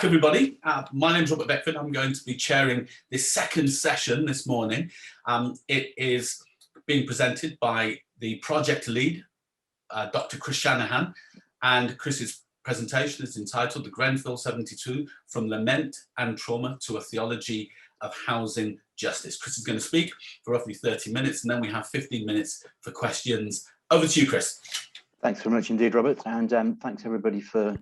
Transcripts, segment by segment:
everybody. My name's Robert Beckford. I'm going to be chairing this second session this morning. It is being presented by the project lead, Dr. Chris Shannahan, and Chris's presentation is entitled The Grenfell 72, From Lament and Trauma to a Theology of Housing Justice. Chris is going to speak for roughly 30 minutes, and then we have 15 minutes for questions. Over to you, Chris. Thanks very much indeed, Robert, and thanks everybody for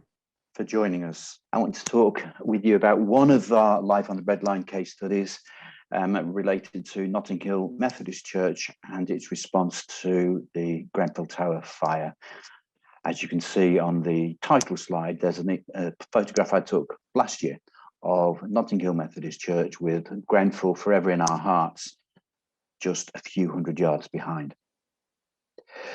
joining us. I want to talk with you about one of our Life on the Breadline case studies related to Notting Hill Methodist Church and its response to the Grenfell Tower fire. As you can see on the title slide, there's a photograph I took last year of Notting Hill Methodist Church with Grenfell forever in our hearts, just a few hundred yards behind.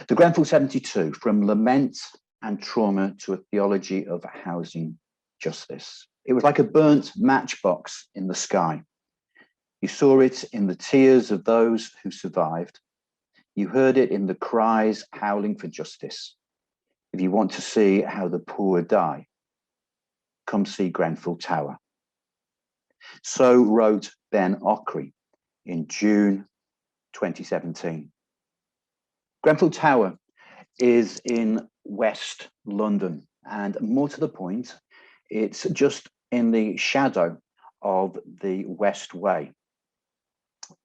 The Grenfell 72, From Lament and Trauma to a Theology of Housing Justice. It was like a burnt matchbox in the sky. You saw it in the tears of those who survived. You heard it in the cries howling for justice. If you want to see how the poor die, come see Grenfell Tower. So wrote Ben Ockery in June 2017. Grenfell Tower is in West London, and more to the point, it's just in the shadow of the West Way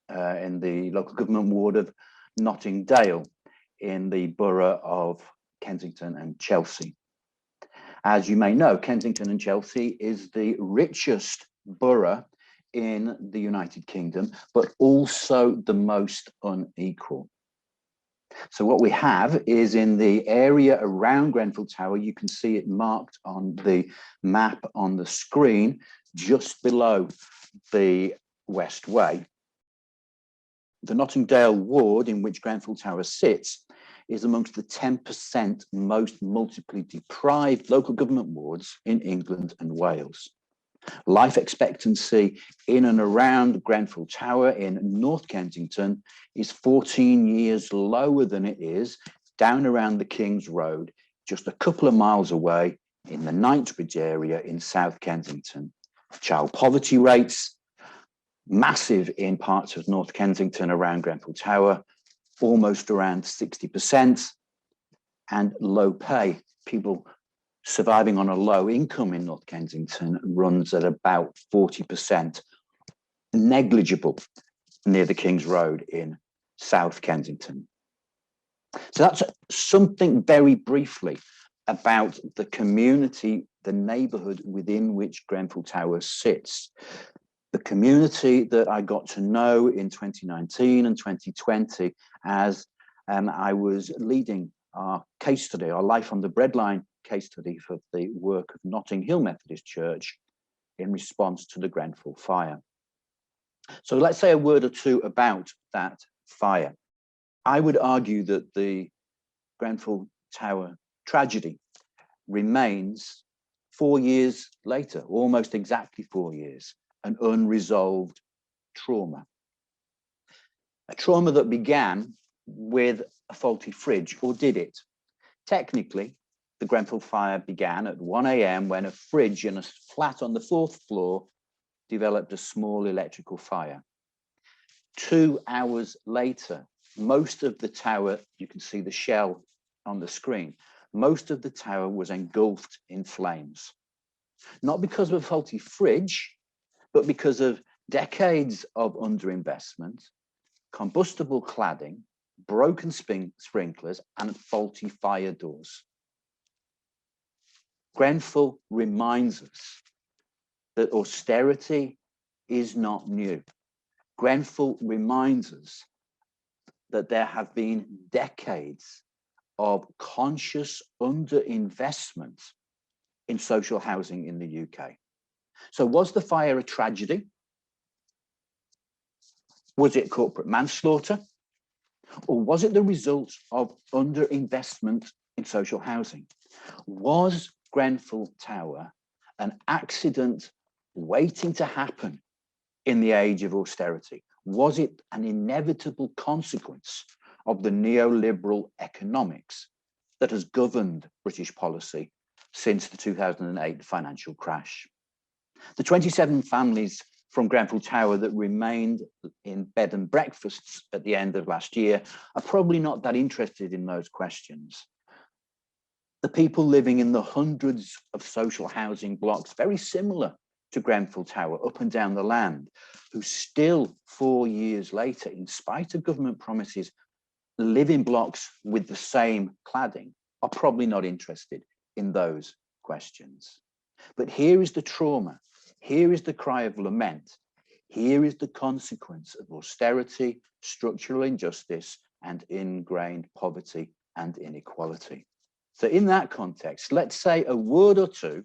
in the local government ward of Nottingdale in the borough of Kensington and Chelsea. As you may know, Kensington and Chelsea is the richest borough in the United Kingdom, but also the most unequal. So what we have is in the area around Grenfell Tower, you can see it marked on the map on the screen, just below the West Way. The Nottingdale ward in which Grenfell Tower sits is amongst the 10% most multiply deprived local government wards in England and Wales. Life expectancy in and around Grenfell Tower in North Kensington is 14 years lower than it is down around the King's Road, just a couple of miles away in the Knightsbridge area in South Kensington. Child poverty rates, massive in parts of North Kensington around Grenfell Tower, almost around 60%, and low pay. People surviving on a low income in North Kensington runs at about 40%, negligible near the King's Road in South Kensington. So that's something very briefly about the community, the neighbourhood within which Grenfell Tower sits. The community that I got to know in 2019 and 2020 as I was leading our case study, our Life on the Breadline case study for the work of Notting Hill Methodist Church in response to the Grenfell fire. So let's say a word or two about that fire. I would argue that the Grenfell Tower tragedy remains 4 years later, almost exactly 4 years, an unresolved trauma. A trauma that began with a faulty fridge, or did it? Technically, the Grenfell fire began at 1 a.m. when a fridge in a flat on the 4th floor developed a small electrical fire. 2 hours later, most of the tower, you can see the shell on the screen, most of the tower was engulfed in flames. Not because of a faulty fridge, but because of decades of underinvestment, combustible cladding, broken sprinklers, and faulty fire doors. Grenfell reminds us that austerity is not new. Grenfell reminds us that there have been decades of conscious underinvestment in social housing in the UK. So was the fire a tragedy? Was it corporate manslaughter? Or was it the result of underinvestment in social housing? Was Grenfell Tower an accident waiting to happen in the age of austerity? Was it an inevitable consequence of the neoliberal economics that has governed British policy since the 2008 financial crash? The 27 families from Grenfell Tower that remained in bed and breakfasts at the end of last year are probably not that interested in those questions. The people living in the hundreds of social housing blocks, very similar to Grenfell Tower, up and down the land, who still 4 years later, in spite of government promises, live in blocks with the same cladding, are probably not interested in those questions. But here is the trauma. Here is the cry of lament. Here is the consequence of austerity, structural injustice, and ingrained poverty and inequality. So in that context, let's say a word or two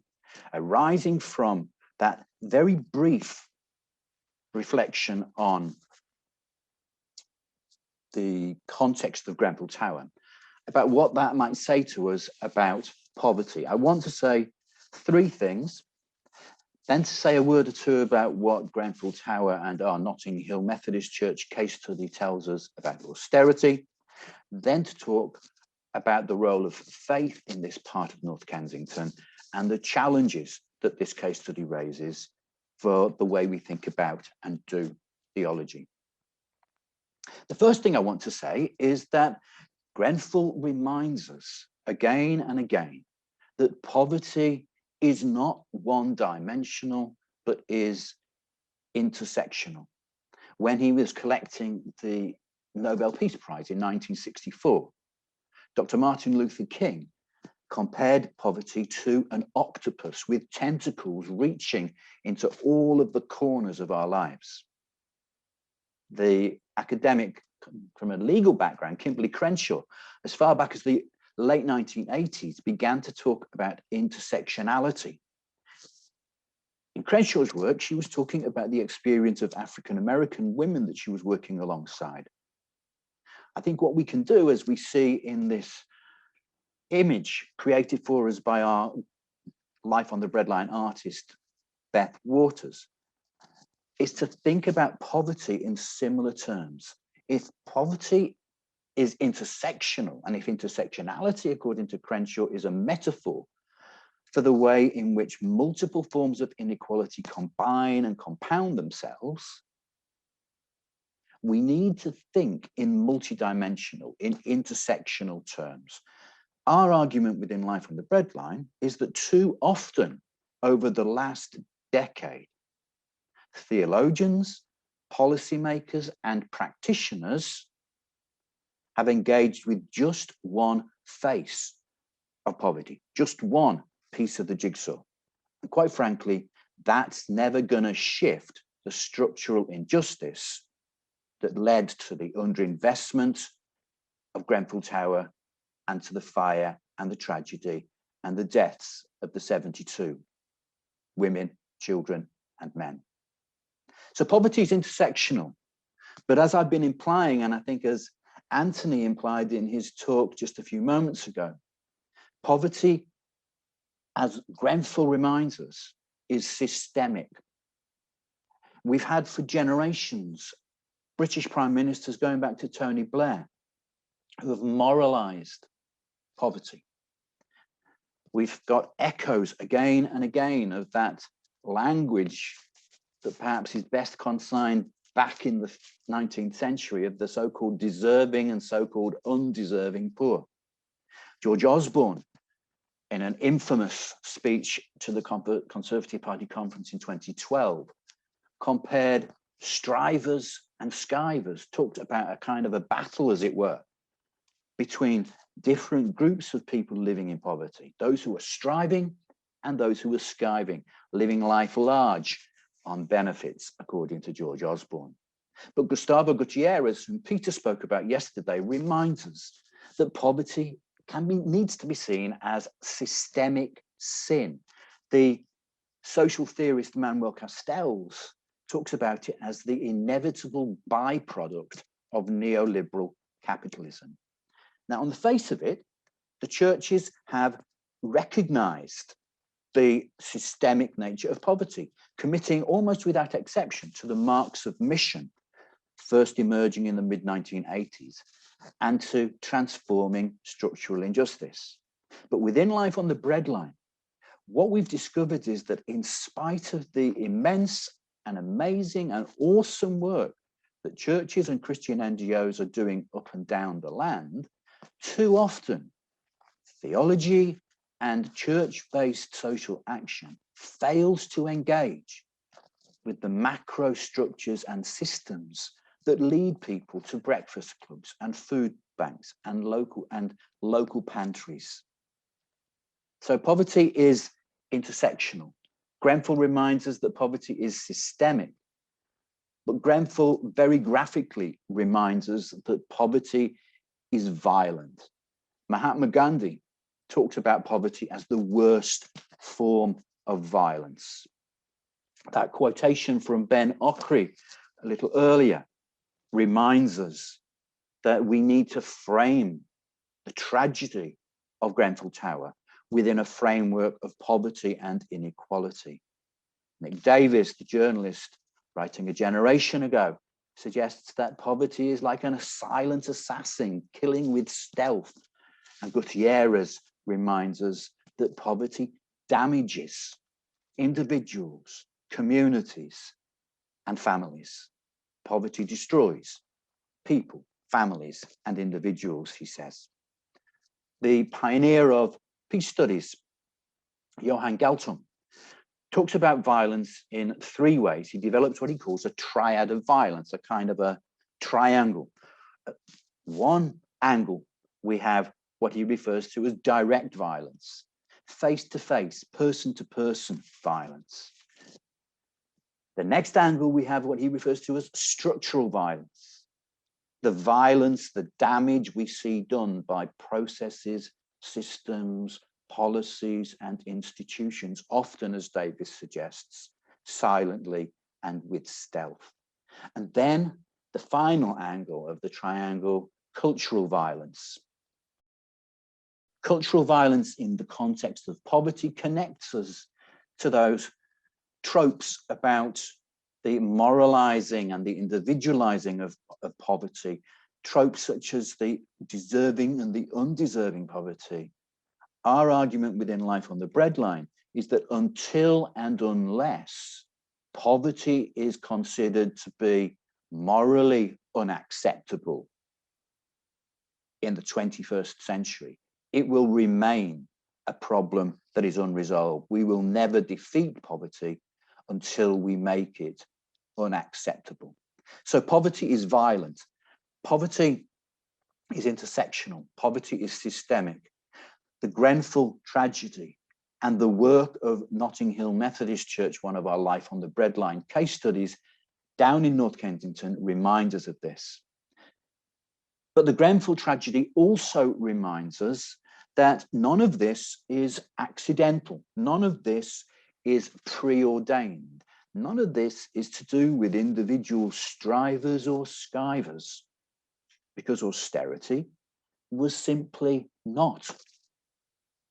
arising from that very brief reflection on the context of Grenfell Tower, about what that might say to us about poverty. I want to say three things, then to say a word or two about what Grenfell Tower and our Notting Hill Methodist Church case study tells us about austerity, then to talk about the role of faith in this part of North Kensington and the challenges that this case study raises for the way we think about and do theology. The first thing I want to say is that Grenfell reminds us again and again that poverty is not one-dimensional, but is intersectional. When he was collecting the Nobel Peace Prize in 1964, Dr. Martin Luther King compared poverty to an octopus with tentacles reaching into all of the corners of our lives. The academic from a legal background, Kimberly Crenshaw, as far back as the late 1980s, began to talk about intersectionality. In Crenshaw's work, she was talking about the experience of African-American women that she was working alongside. I think what we can do, as we see in this image created for us by our Life on the Breadline artist, Beth Waters, is to think about poverty in similar terms. If poverty is intersectional, and if intersectionality, according to Crenshaw, is a metaphor for the way in which multiple forms of inequality combine and compound themselves, we need to think in multidimensional, in intersectional terms. Our argument within Life on the Breadline is that too often over the last decade, theologians, policymakers, and practitioners have engaged with just one face of poverty, just one piece of the jigsaw. And quite frankly, that's never going to shift the structural injustice that led to the underinvestment of Grenfell Tower and to the fire and the tragedy and the deaths of the 72 women, children, and men. So poverty is intersectional, but as I've been implying, and I think as Anthony implied in his talk just a few moments ago, poverty, as Grenfell reminds us, is systemic. We've had for generations British prime ministers going back to Tony Blair who have moralized poverty. We've got echoes again and again of that language that perhaps is best consigned back in the 19th century of the so-called deserving and so-called undeserving poor. George Osborne, in an infamous speech to the Conservative Party conference in 2012, compared strivers and skivers, talked about a kind of a battle, as it were, between different groups of people living in poverty, those who were striving and those who were skiving, living life large on benefits, according to George Osborne. But Gustavo Gutierrez, whom Peter spoke about yesterday, reminds us that poverty needs to be seen as systemic sin. The social theorist Manuel Castells talks about it as the inevitable byproduct of neoliberal capitalism. Now, on the face of it, the churches have recognized the systemic nature of poverty, committing almost without exception to the marks of mission, first emerging in the mid-1980s, and to transforming structural injustice. But within Life on the Breadline, what we've discovered is that in spite of the immense and amazing and awesome work that churches and Christian NGOs are doing up and down the land, too often theology and church-based social action fails to engage with the macro structures and systems that lead people to breakfast clubs and food banks and local pantries. So poverty is intersectional. Grenfell reminds us that poverty is systemic, but Grenfell very graphically reminds us that poverty is violent. Mahatma Gandhi talks about poverty as the worst form of violence. That quotation from Ben Okri a little earlier reminds us that we need to frame the tragedy of Grenfell Tower within a framework of poverty and inequality. Nick Davis, the journalist, writing a generation ago, suggests that poverty is like a silent assassin killing with stealth. And Gutierrez reminds us that poverty damages individuals, communities, and families. Poverty destroys people, families, and individuals, he says. The pioneer of peace studies, Johan Galtung, talks about violence in three ways. He develops what he calls a triad of violence, a kind of a triangle. At one angle, we have what he refers to as direct violence, face-to-face, person-to-person violence. The next angle, we have what he refers to as structural violence, the violence, the damage we see done by processes, systems, policies, and institutions, often, as Davis suggests, silently and with stealth. And then the final angle of the triangle, cultural violence. Cultural violence in the context of poverty connects us to those tropes about the moralizing and the individualizing of poverty, tropes such as the deserving and the undeserving poverty. Our argument within Life on the Breadline is that until and unless poverty is considered to be morally unacceptable in the 21st century, it will remain a problem that is unresolved. We will never defeat poverty until we make it unacceptable. So poverty is violent. Poverty is intersectional. Poverty is systemic. The Grenfell tragedy and the work of Notting Hill Methodist Church, one of our Life on the Breadline case studies down in North Kensington, remind us of this. But the Grenfell tragedy also reminds us that none of this is accidental. None of this is preordained. None of this is to do with individual strivers or skivers, because austerity was simply not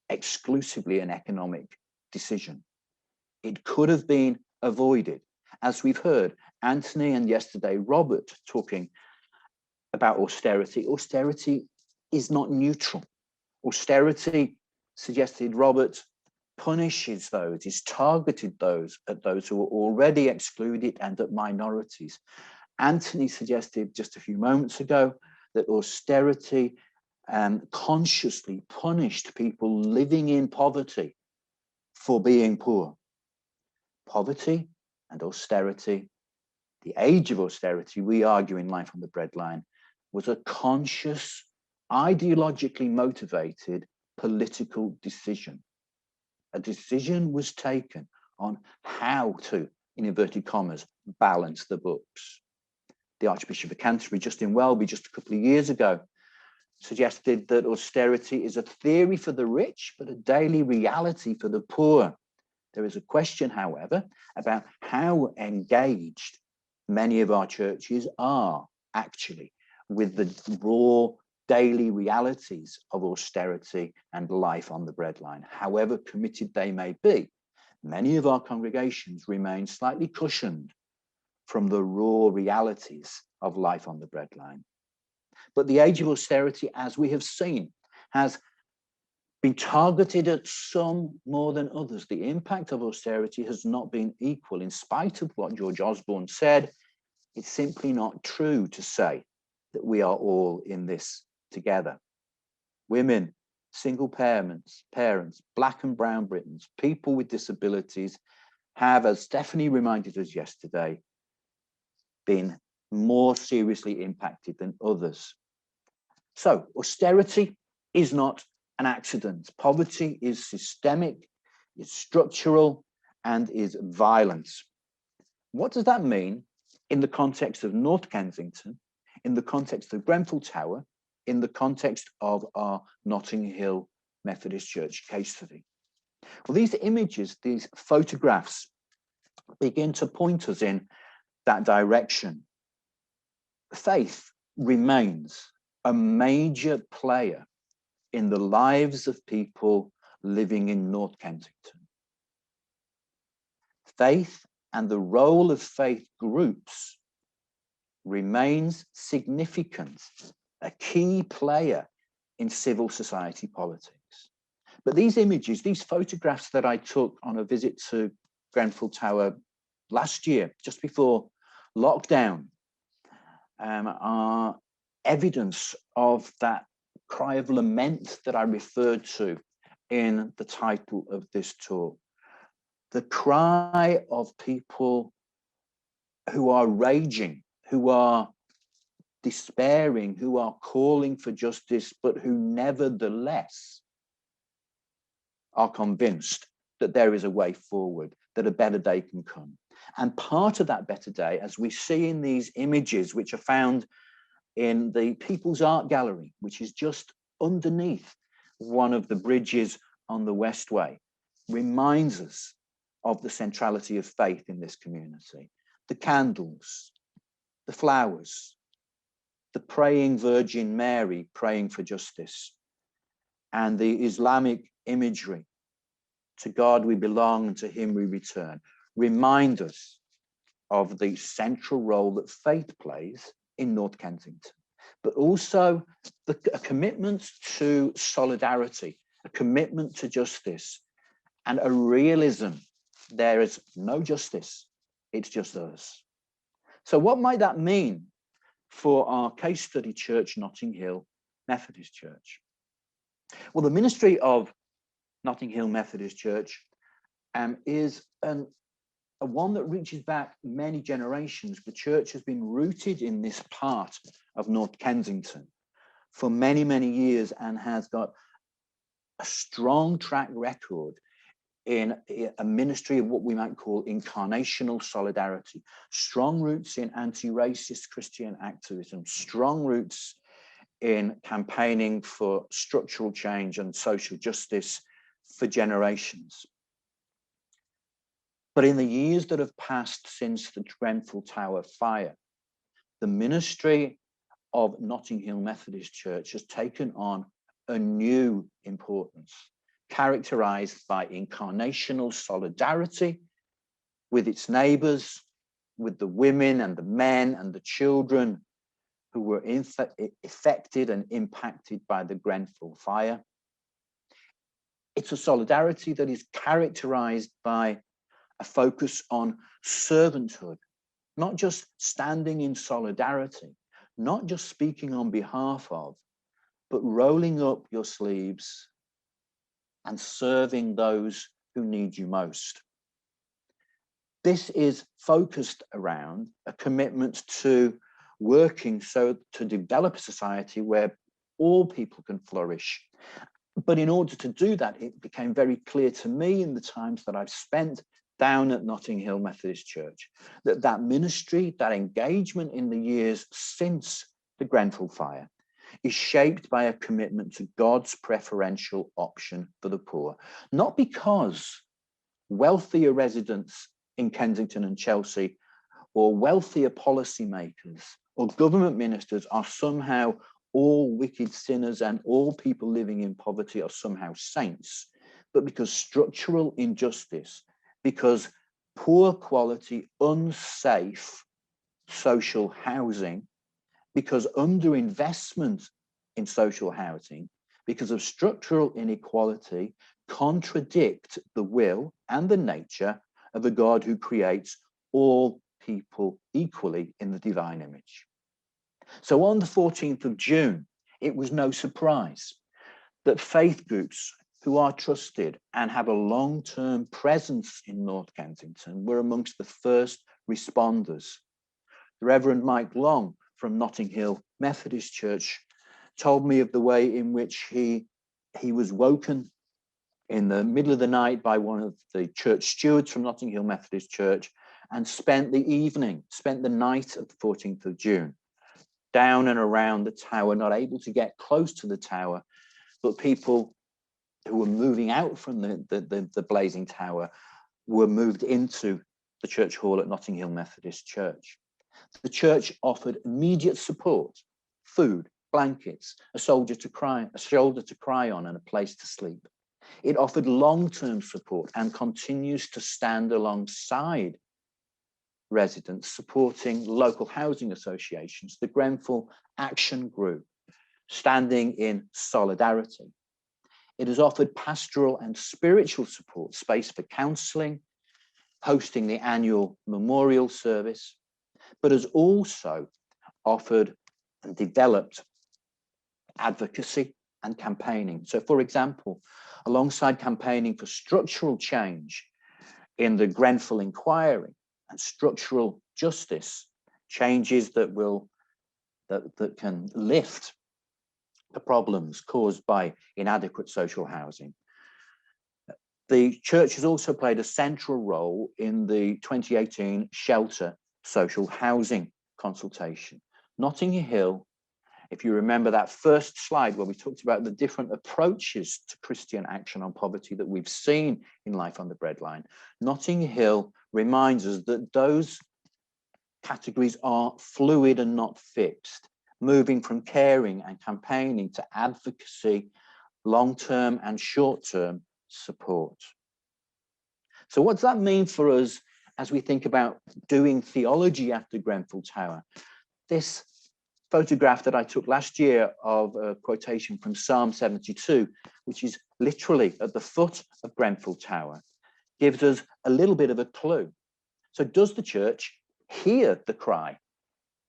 exclusively an economic decision. It could have been avoided. As we've heard, Anthony and yesterday Robert talking about austerity. Austerity is not neutral. Austerity, suggested Robert, punishes those, is targeted at those who are already excluded and at minorities. Anthony suggested just a few moments ago that austerity consciously punished people living in poverty for being poor. Poverty and austerity, the age of austerity, we argue in Life on the Breadline, was a conscious, ideologically motivated political decision. A decision was taken on how to, in inverted commas, balance the books. The Archbishop of Canterbury, Justin Welby, just a couple of years ago, suggested that austerity is a theory for the rich, but a daily reality for the poor. There is a question, however, about how engaged many of our churches are actually with the raw daily realities of austerity and life on the breadline. However committed they may be, many of our congregations remain slightly cushioned from the raw realities of life on the breadline. But the age of austerity, as we have seen, has been targeted at some more than others. The impact of austerity has not been equal. In spite of what George Osborne said, it's simply not true to say that we are all in this together. Women, single parents, Black and brown Britons, people with disabilities have, as Stephanie reminded us yesterday, been more seriously impacted than others. So austerity is not an accident. Poverty is systemic, is structural, and is violent. What does that mean in the context of North Kensington, in the context of Grenfell Tower, in the context of our Notting Hill Methodist Church case study? Well, these images, these photographs, begin to point us in that direction. Faith remains a major player in the lives of people living in North Kensington. Faith and the role of faith groups remains significant, a key player in civil society politics. But these images, these photographs that I took on a visit to Grenfell Tower last year, just before lockdown, are evidence of that cry of lament that I referred to in the title of this talk. The cry of people who are raging, who are despairing, who are calling for justice, but who nevertheless are convinced that there is a way forward, that a better day can come. And part of that better day, as we see in these images, which are found in the People's Art Gallery, which is just underneath one of the bridges on the Westway, reminds us of the centrality of faith in this community. The candles, the flowers, the praying Virgin Mary praying for justice, and the Islamic imagery, to God we belong and to him we return, remind us of the central role that faith plays in North Kensington, but also a commitment to solidarity, a commitment to justice, and a realism. There is no justice, it's just us. So what might that mean for our case study church, Notting Hill Methodist Church? Well, the ministry of Notting Hill Methodist Church is a one that reaches back many generations. The church has been rooted in this part of North Kensington for many, many years and has got a strong track record in a ministry of what we might call incarnational solidarity, strong roots in anti-racist Christian activism, strong roots in campaigning for structural change and social justice for generations. But in the years that have passed since the Grenfell Tower fire, the ministry of Notting Hill Methodist Church has taken on a new importance, characterized by incarnational solidarity with its neighbors, with the women and the men and the children who were affected and impacted by the Grenfell fire. It's a solidarity that is characterized by a focus on servanthood, not just standing in solidarity, not just speaking on behalf of, but rolling up your sleeves and serving those who need you most. This is focused around a commitment to working to develop a society where all people can flourish. But in order to do that, it became very clear to me in the times that I've spent down at Notting Hill Methodist Church, that ministry, that engagement in the years since the Grenfell fire is shaped by a commitment to God's preferential option for the poor, not because wealthier residents in Kensington and Chelsea or wealthier policymakers or government ministers are somehow all wicked sinners and all people living in poverty are somehow saints, but because structural injustice, because poor quality, unsafe social housing, because underinvestment in social housing because of structural inequality, contradict the will and the nature of a God who creates all people equally in the divine image. So on the 14th of June, it was no surprise that faith groups who are trusted and have a long-term presence in North Kensington were amongst the first responders. The Reverend Mike Long from Notting Hill Methodist Church told me of the way in which he was woken in the middle of the night by one of the church stewards from Notting Hill Methodist Church and spent the night of the 14th of June down and around the tower, not able to get close to the tower, but people who were moving out from the blazing tower were moved into the church hall at Notting Hill Methodist Church. The church offered immediate support, food, blankets, a shoulder to cry on, and a place to sleep. It offered long-term support and continues to stand alongside residents, supporting local housing associations, the Grenfell Action Group, standing in solidarity. It has offered pastoral and spiritual support, space for counselling, hosting the annual memorial service, but has also offered and developed advocacy and campaigning. So, for example, alongside campaigning for structural change in the Grenfell inquiry and structural justice, changes that can lift the problems caused by inadequate social housing. The church has also played a central role in the 2018 shelter social housing consultation. Notting Hill, if you remember that first slide where we talked about the different approaches to Christian action on poverty that we've seen in Life on the Breadline, Notting Hill reminds us that those categories are fluid and not fixed, moving from caring and campaigning to advocacy, long-term and short-term support. So what does that mean for us as we think about doing theology after Grenfell Tower? This photograph that I took last year of a quotation from Psalm 72, which is literally at the foot of Grenfell Tower, gives us a little bit of a clue. So does the church hear the cry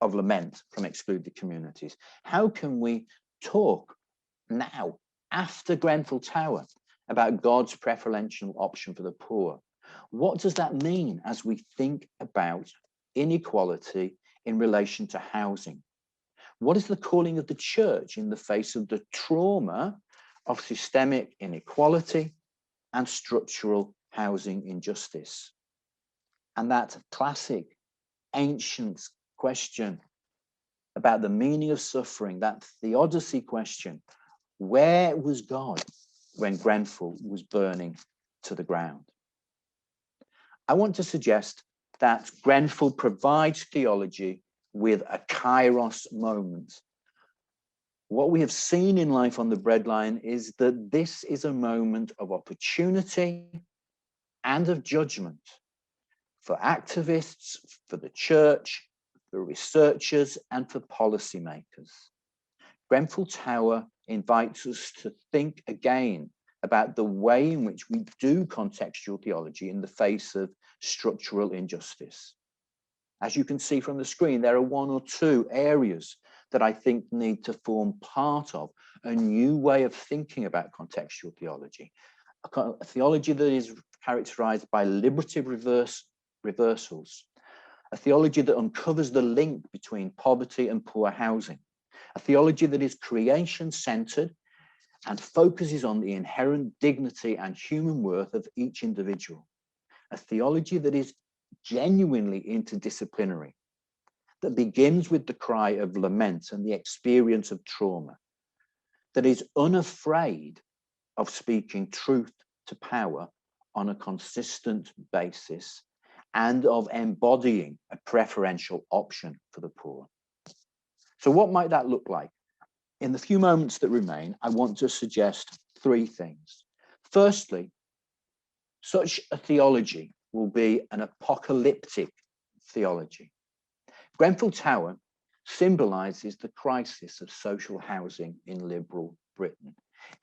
of lament from excluded communities? How can we talk now, after Grenfell Tower, about God's preferential option for the poor? What does that mean as we think about inequality in relation to housing? What is the calling of the church in the face of the trauma of systemic inequality and structural housing injustice? And that classic ancient question about the meaning of suffering, that theodicy question, where was God when Grenfell was burning to the ground? I want to suggest that Grenfell provides theology with a Kairos moment. What we have seen in Life on the Breadline is that this is a moment of opportunity and of judgment for activists, for the church, for researchers, and for policymakers. Grenfell Tower invites us to think again about the way in which we do contextual theology in the face of structural injustice. As you can see from the screen, there are one or two areas that I think need to form part of a new way of thinking about contextual theology. A theology that is characterized by liberative reversals, a theology that uncovers the link between poverty and poor housing, a theology that is creation-centered and focuses on the inherent dignity and human worth of each individual, a theology that is genuinely interdisciplinary, that begins with the cry of lament and the experience of trauma, that is unafraid of speaking truth to power on a consistent basis, and of embodying a preferential option for the poor. So what might that look like? In the few moments that remain, I want to suggest three things. Firstly, such a theology will be an apocalyptic theology. Grenfell Tower symbolizes the crisis of social housing in liberal Britain.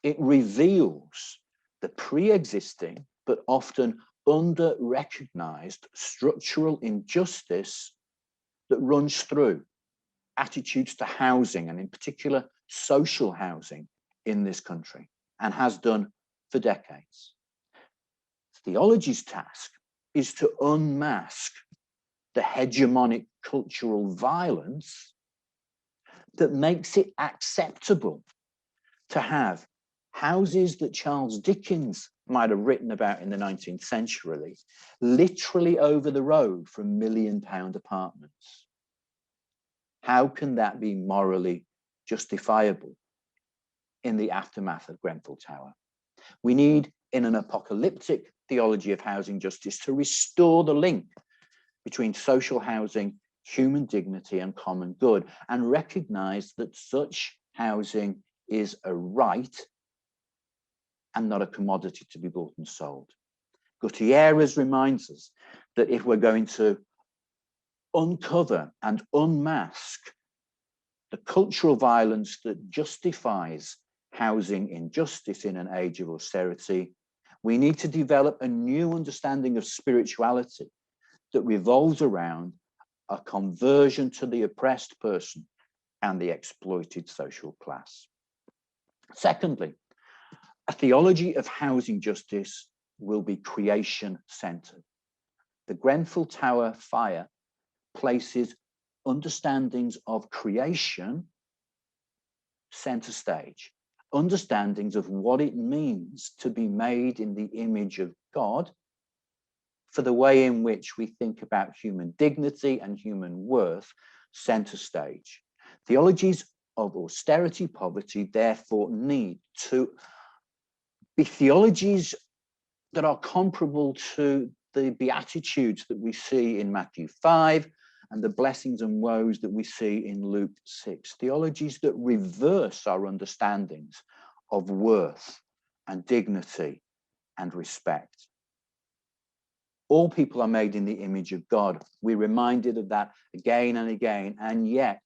It reveals the pre-existing but often under-recognized structural injustice that runs through attitudes to housing, and in particular social housing in this country, and has done for decades. Theology's task is to unmask the hegemonic cultural violence that makes it acceptable to have houses that Charles Dickens might have written about in the 19th century, literally over the road from £1 million apartments. How can that be morally justifiable in the aftermath of Grenfell Tower? We need, in an apocalyptic theology of housing justice, to restore the link between social housing, human dignity, and common good, and recognize that such housing is a right and not a commodity to be bought and sold. Gutierrez reminds us that if we're going to uncover and unmask the cultural violence that justifies housing injustice in an age of austerity, we need to develop a new understanding of spirituality that revolves around a conversion to the oppressed person and the exploited social class. Secondly, a theology of housing justice will be creation-centered. The Grenfell Tower fire places understandings of creation center stage, understandings of what it means to be made in the image of God, for the way in which we think about human dignity and human worth center stage. Theologies of austerity, poverty, therefore need to be theologies that are comparable to the Beatitudes that we see in Matthew 5 and the blessings and woes that we see in Luke 6. Theologies that reverse our understandings of worth and dignity and respect. All people are made in the image of God. We're reminded of that again and again, and yet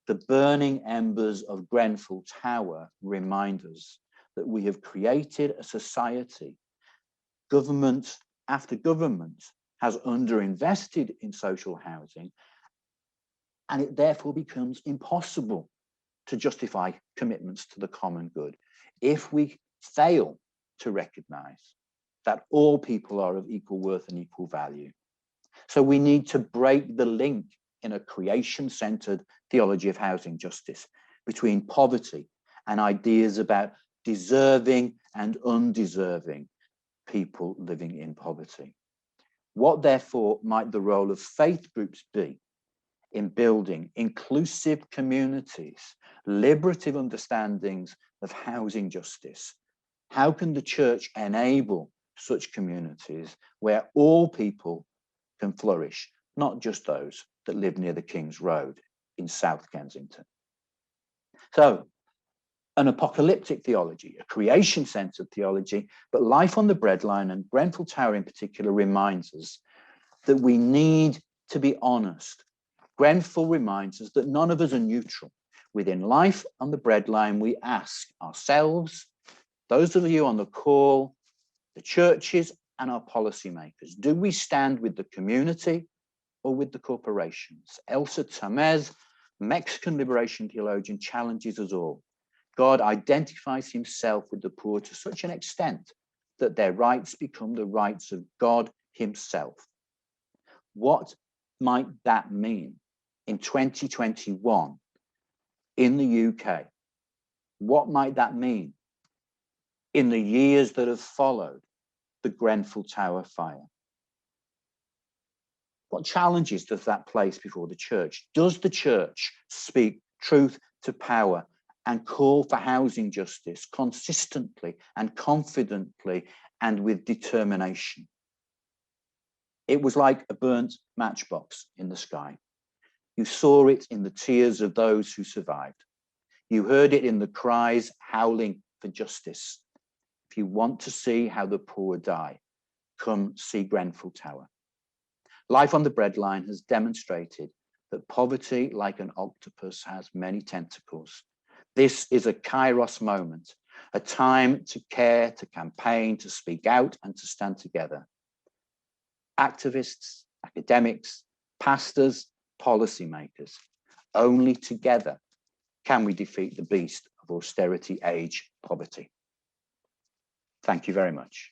the burning embers of Grenfell Tower remind us that we have created a society, government after government has underinvested in social housing, and it therefore becomes impossible to justify commitments to the common good if we fail to recognize that all people are of equal worth and equal value. So we need to break the link in a creation-centered theology of housing justice between poverty and ideas about deserving and undeserving people living in poverty. What, therefore, might the role of faith groups be in building inclusive communities, liberative understandings of housing justice? How can the church enable such communities where all people can flourish, not just those that live near the King's Road in South Kensington? So, an apocalyptic theology, a creation-centered theology, but Life on the Breadline and Grenfell Tower in particular reminds us that we need to be honest. Grenfell reminds us that none of us are neutral. Within Life on the Breadline, we ask ourselves, those of you on the call, the churches and our policymakers, do we stand with the community or with the corporations? Elsa Tamez, Mexican liberation theologian, challenges us all. God identifies himself with the poor to such an extent that their rights become the rights of God himself. What might that mean in 2021 in the UK? What might that mean in the years that have followed the Grenfell Tower fire? What challenges does that place before the church? Does the church speak truth to power and call for housing justice consistently and confidently and with determination? It was like a burnt matchbox in the sky. You saw it in the tears of those who survived. You heard it in the cries howling for justice. If you want to see how the poor die, come see Grenfell Tower. Life on the Breadline has demonstrated that poverty, like an octopus, has many tentacles. This is a Kairos moment, a time to care, to campaign, to speak out, and to stand together. Activists, academics, pastors, policymakers, only together can we defeat the beast of austerity, age, poverty. Thank you very much.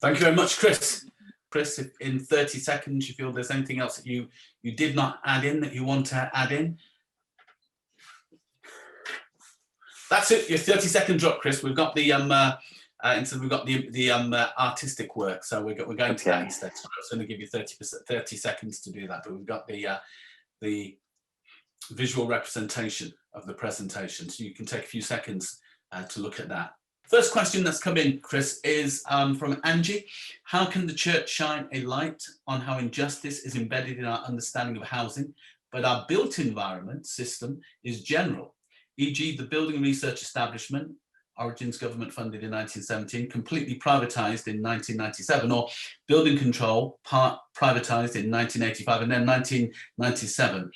Thank you very much, Chris. Chris, if in 30 seconds you feel there's anything else that you did not add in that you want to add in. That's it. Your 30-second up, Chris. We've got the instead we've got the artistic work, so we're going to that instead. So I was going to give you 30 seconds to do that, but we've got the visual representation of the presentation, so you can take a few seconds to look at that. First question that's come in, Chris, is from Angie. How can the church shine a light on how injustice is embedded in our understanding of housing, but our built environment system is general, e.g. the building research establishment, Origins government funded in 1917, completely privatized in 1997, or building control, part privatized in 1985, and then 1997.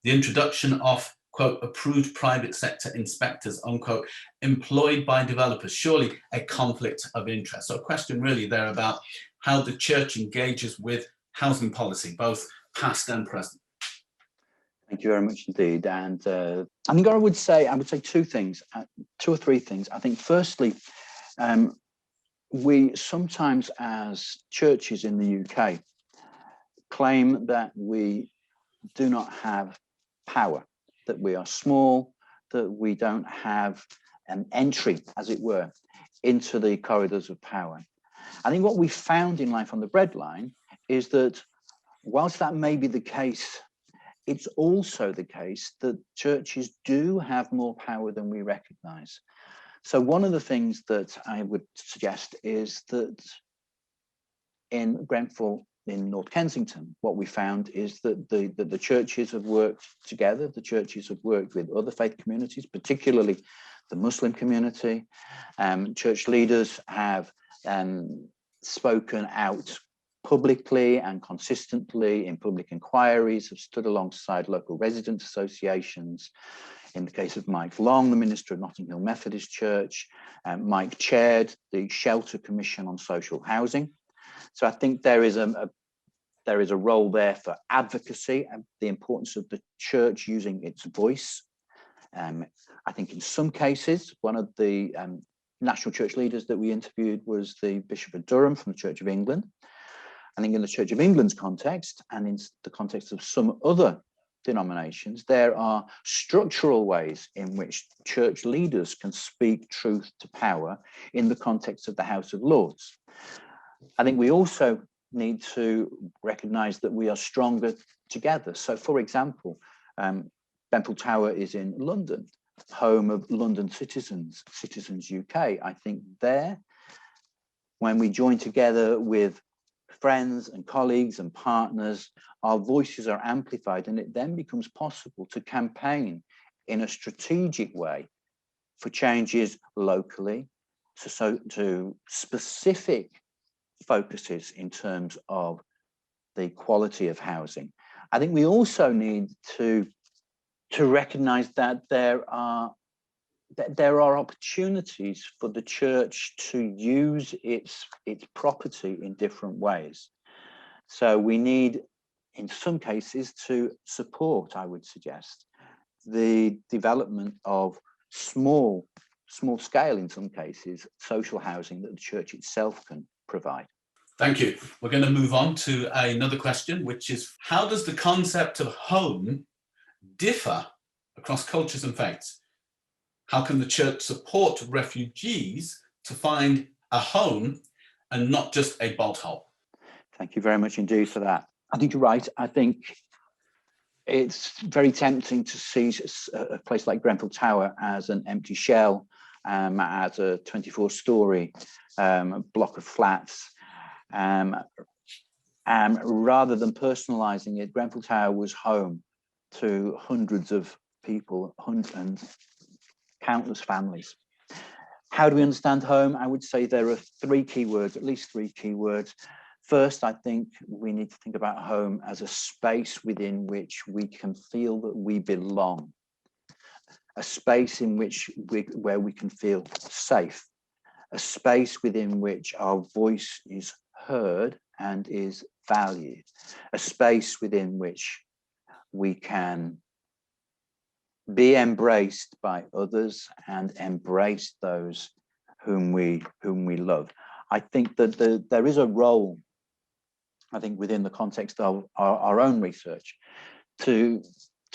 The introduction of, quote, approved private sector inspectors, unquote, employed by developers, surely a conflict of interest. So a question really there about how the church engages with housing policy, both past and present. Thank you very much indeed. And I think I would say two or three things. I think firstly, we sometimes as churches in the UK claim that we do not have power, that we are small, that we don't have an entry, as it were, into the corridors of power. I think what we found in Life on the Breadline is that whilst that may be the case, it's also the case that churches do have more power than we recognize. So one of the things that I would suggest is that in Grenfell, in North Kensington, what we found is that the churches have worked together. The churches have worked with other faith communities, particularly the Muslim community. Church leaders have spoken out publicly and consistently in public inquiries, have stood alongside local resident associations. In the case of Mike Long, the minister of Notting Hill Methodist Church, Mike chaired the Shelter Commission on Social Housing. So I think there is a role there for advocacy and the importance of the church using its voice. I think in some cases, one of the national church leaders that we interviewed was the Bishop of Durham from the Church of England. I think in the Church of England's context and in the context of some other denominations, there are structural ways in which church leaders can speak truth to power in the context of the House of Lords. I think we also need to recognize that we are stronger together. So, for example, Grenfell Tower is in London, home of London Citizens UK. I think there, when we join together with friends and colleagues and partners, our voices are amplified, and it then becomes possible to campaign in a strategic way for changes locally, to specific focuses in terms of the quality of housing. I think we also need to recognize that there are opportunities for the church to use its property in different ways. So we need, in some cases, to support, I would suggest, the development of small scale, in some cases, social housing that the church itself can provide. Thank you. We're going to move on to another question, which is, how does the concept of home differ across cultures and faiths? How can the church support refugees to find a home and not just a bolt hole? Thank you very much indeed for that. I think you're right. I think it's very tempting to see a place like Grenfell Tower as an empty shell, as a 24-storey block of flats. Rather than personalising it, Grenfell Tower was home to hundreds of people and countless families. How do we understand home? I would say there are at least three key words. First, I think we need to think about home as a space within which we can feel that we belong. a space in which where we can feel safe, a space within which our voice is heard and is valued, a space within which we can be embraced by others and embrace those whom we love. I think that there is a role, I think, within the context of our own research to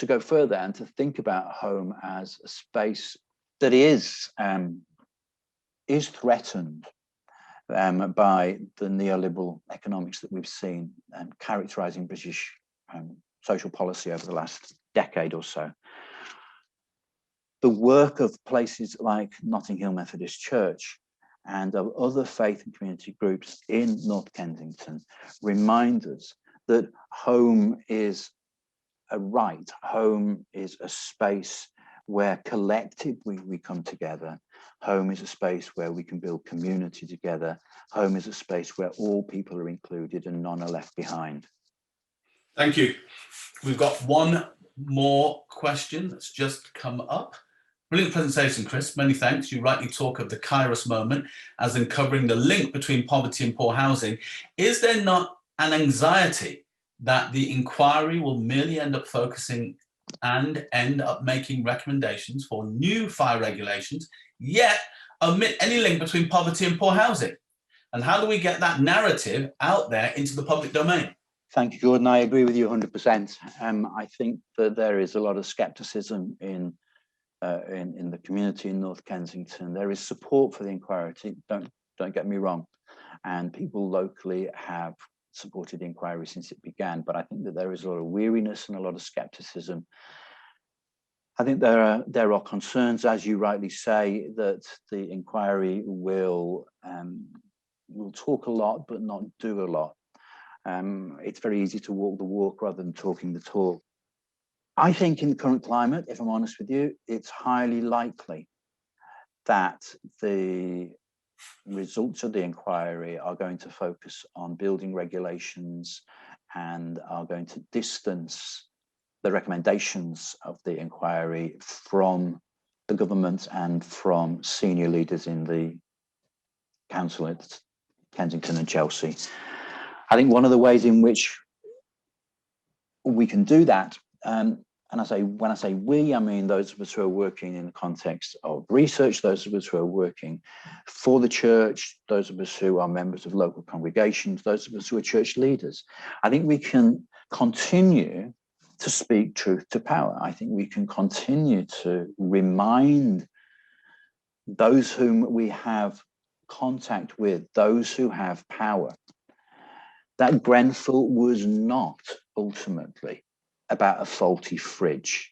go further and to think about home as a space that is threatened by the neoliberal economics that we've seen characterizing British social policy over the last decade or so. The work of places like Notting Hill Methodist Church and of other faith and community groups in North Kensington remind us that home is a right, home is a space where collectively we come together. Home is a space where we can build community together. Home is a space where all people are included and none are left behind. Thank you. We've got one more question that's just come up. Brilliant presentation, Chris. Many thanks. You rightly talk of the Kairos moment as uncovering the link between poverty and poor housing. Is there not an anxiety that the inquiry will merely end up focusing and end up making recommendations for new fire regulations, yet omit any link between poverty and poor housing? And how do we get that narrative out there into the public domain? Thank you, Gordon. I agree with you 100%. I think that there is a lot of skepticism in the community in North Kensington. There is support for the inquiry. Don't get me wrong, and people locally have supported the inquiry since it began. But I think that there is a lot of weariness and a lot of skepticism. I think there are concerns, as you rightly say, that the inquiry will talk a lot but not do a lot. It's very easy to walk the walk rather than talking the talk. I think in the current climate, if I'm honest with you, it's highly likely that the results of the inquiry are going to focus on building regulations and are going to distance the recommendations of the inquiry from the government and from senior leaders in the council at Kensington and Chelsea. I think one of the ways in which we can do that, and when I say we, I mean those of us who are working in the context of research, those of us who are working for the church, those of us who are members of local congregations, those of us who are church leaders. I think we can continue to speak truth to power. I think we can continue to remind those whom we have contact with, those who have power, that Grenfell was not ultimately about a faulty fridge,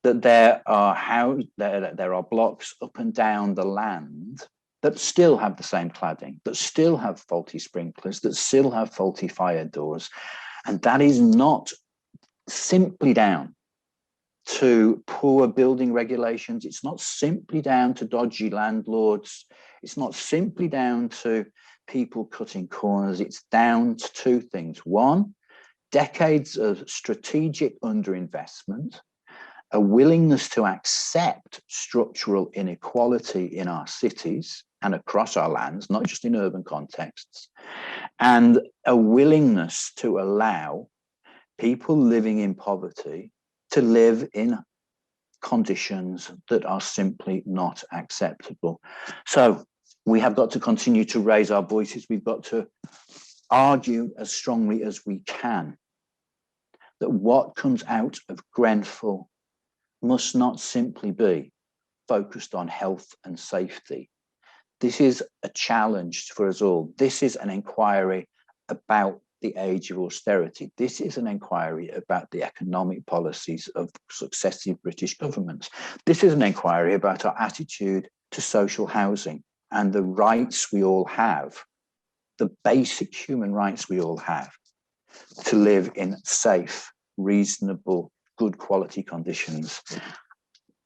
that there are blocks up and down the land that still have the same cladding, that still have faulty sprinklers, that still have faulty fire doors. And that is not simply down to poor building regulations. It's not simply down to dodgy landlords. It's not simply down to people cutting corners. It's down to two things. One, decades of strategic underinvestment, a willingness to accept structural inequality in our cities and across our lands, not just in urban contexts, and a willingness to allow people living in poverty to live in conditions that are simply not acceptable. So we have got to continue to raise our voices. We've got to argue as strongly as we can that what comes out of Grenfell must not simply be focused on health and safety. This is a challenge for us all. This is an inquiry about the age of austerity. This is an inquiry about the economic policies of successive British governments. This is an inquiry about our attitude to social housing and the rights we all have, the basic human rights we all have to live in safe, reasonable, good quality conditions.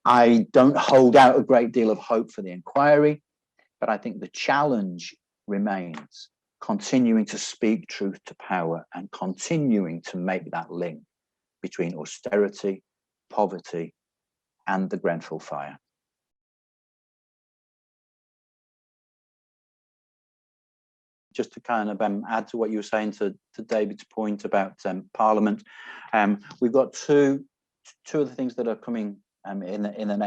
I don't hold out a great deal of hope for the inquiry, but I think the challenge remains continuing to speak truth to power and continuing to make that link between austerity, poverty, and the Grenfell fire. Just to kind of add to what you were saying to David's point about Parliament, we've got two of the things that are coming in the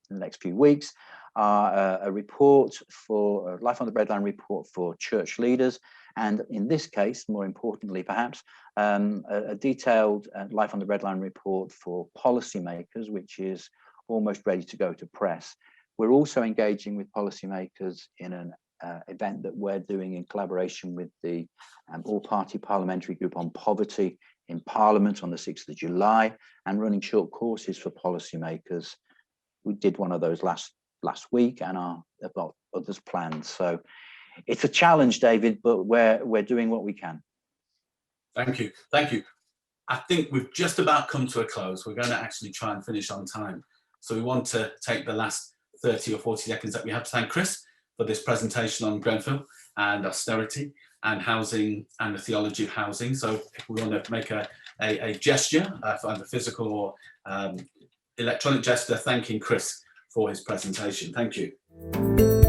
next few weeks are a report for a Life on the Breadline report for church leaders, and in this case, more importantly perhaps, a detailed Life on the Breadline report for policymakers, which is almost ready to go to press. We're also engaging with policymakers in an event that we're doing in collaboration with the all-party parliamentary group on poverty in Parliament on the 6th of July, and running short courses for policymakers. We did one of those last week and have got others planned. So it's a challenge, David, but we're doing what we can. Thank you. I think we've just about come to a close. We're going to actually try and finish on time. So we want to take the last 30 or 40 seconds that we have to thank Chris for this presentation on Grenfell and austerity and housing and the theology of housing. So if we want to make a gesture, either physical or electronic gesture, thanking Chris for his presentation. Thank you.